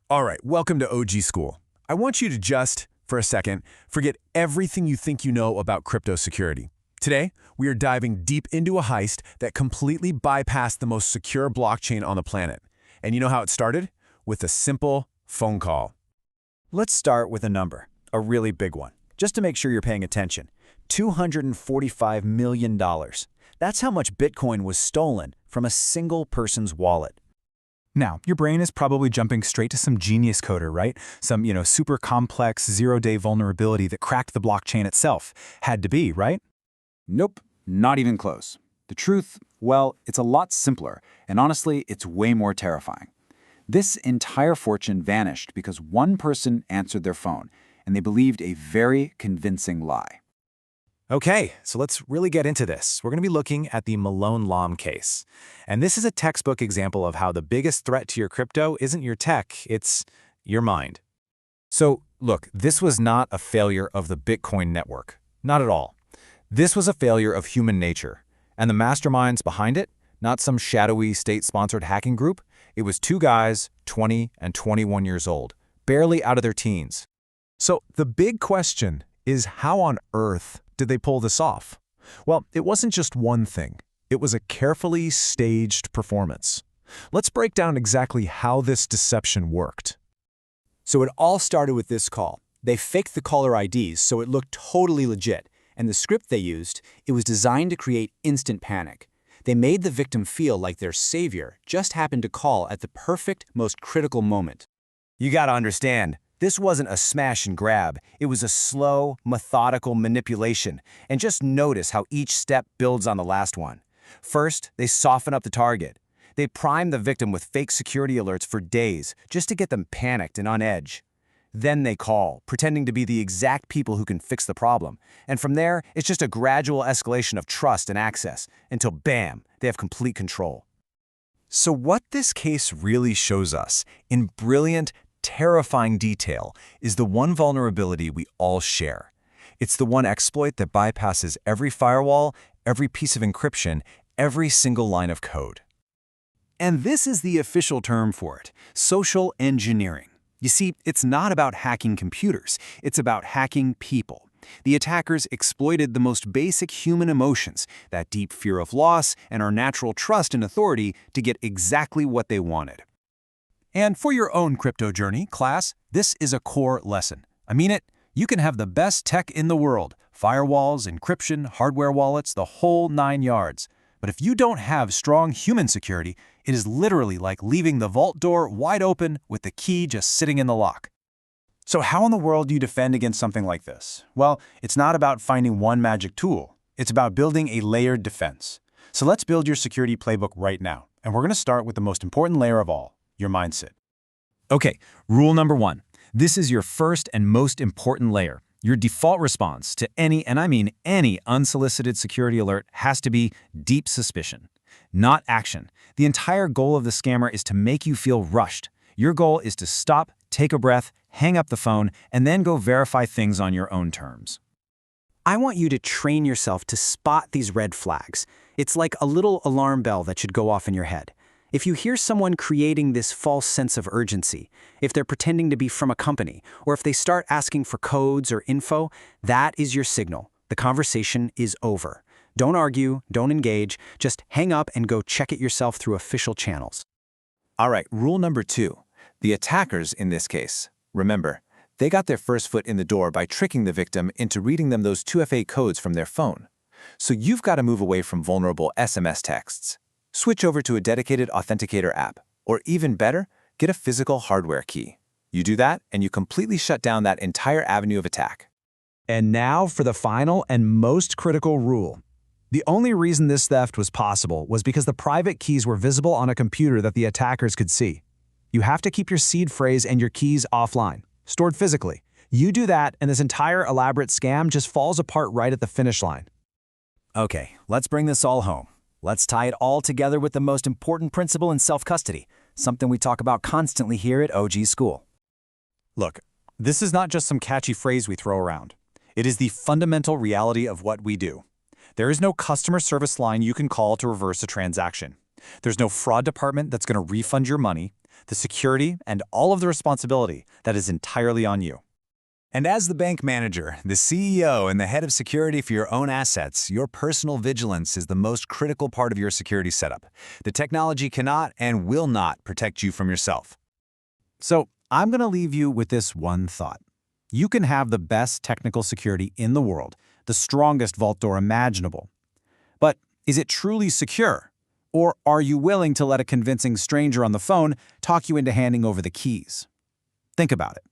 All right, welcome to OG School. I want you to just, for a second, forget everything you think you know about crypto security. Today, we are diving deep into a heist that completely bypassed the most secure blockchain on the planet. And you know how it started? With a simple phone call. Let's start with a number, a really big one, just to make sure you're paying attention. $245 million. That's how much Bitcoin was stolen from a single person's wallet. Now, your brain is probably jumping straight to some genius coder, right? Some, super complex zero-day vulnerability that cracked the blockchain itself. Had to be, right? Nope, not even close. The truth, well, it's a lot simpler, and honestly, it's way more terrifying. This entire fortune vanished because one person answered their phone, and they believed a very convincing lie. Okay, so let's really get into this. We're going to be looking at the Malone Lam case. And this is a textbook example of how the biggest threat to your crypto isn't your tech, it's your mind. So, look, this was not a failure of the Bitcoin network. Not at all. This was a failure of human nature. And the masterminds behind it, not some shadowy state-sponsored hacking group, it was two guys, 20 and 21 years old, barely out of their teens. So the big question is, how on earth did they pull this off? Well, it wasn't just one thing. It was a carefully staged performance. Let's break down exactly how this deception worked. So it all started with this call. They faked the caller IDs so it looked totally legit, and the script they used, it was designed to create instant panic. They made the victim feel like their savior just happened to call at the perfect, most critical moment. You gotta understand, this wasn't a smash and grab. It was a slow, methodical manipulation. And just notice how each step builds on the last one. First, they soften up the target. They prime the victim with fake security alerts for days, just to get them panicked and on edge. Then they call, pretending to be the exact people who can fix the problem. And from there, it's just a gradual escalation of trust and access, until bam, they have complete control. So what this case really shows us, in brilliant, terrifying detail, is the one vulnerability we all share. It's the one exploit that bypasses every firewall, every piece of encryption, every single line of code. And this is the official term for it, social engineering. You see, it's not about hacking computers, it's about hacking people. The attackers exploited the most basic human emotions, that deep fear of loss and our natural trust in authority, to get exactly what they wanted. And for your own crypto journey, class, this is a core lesson. I mean it, you can have the best tech in the world, firewalls, encryption, hardware wallets, the whole 9 yards. But if you don't have strong human security, it is literally like leaving the vault door wide open with the key just sitting in the lock. So how in the world do you defend against something like this? Well, it's not about finding one magic tool. It's about building a layered defense. So let's build your security playbook right now. And we're going to start with the most important layer of all, your mindset. Okay, rule number 1. This is your first and most important layer. Your default response to any, and I mean any, unsolicited security alert has to be deep suspicion, not action. The entire goal of the scammer is to make you feel rushed. Your goal is to stop, take a breath, hang up the phone, and then go verify things on your own terms. I want you to train yourself to spot these red flags. It's like a little alarm bell that should go off in your head. If you hear someone creating this false sense of urgency, if they're pretending to be from a company, or if they start asking for codes or info, that is your signal. The conversation is over. Don't argue, don't engage, just hang up and go check it yourself through official channels. All right, rule number 2. The attackers in this case, remember, they got their first foot in the door by tricking the victim into reading them those 2FA codes from their phone. So you've got to move away from vulnerable SMS texts. Switch over to a dedicated authenticator app, or even better, get a physical hardware key. You do that, and you completely shut down that entire avenue of attack. And now for the final and most critical rule. The only reason this theft was possible was because the private keys were visible on a computer that the attackers could see. You have to keep your seed phrase and your keys offline, stored physically. You do that, and this entire elaborate scam just falls apart right at the finish line. Okay, let's bring this all home. Let's tie it all together with the most important principle in self-custody, something we talk about constantly here at OG School. Look, this is not just some catchy phrase we throw around. It is the fundamental reality of what we do. There is no customer service line you can call to reverse a transaction. There's no fraud department that's going to refund your money. The security and all of the responsibility, that is entirely on you. And as the bank manager, the CEO, and the head of security for your own assets, your personal vigilance is the most critical part of your security setup. The technology cannot and will not protect you from yourself. So I'm going to leave you with this one thought. You can have the best technical security in the world, the strongest vault door imaginable. But is it truly secure? Or are you willing to let a convincing stranger on the phone talk you into handing over the keys? Think about it.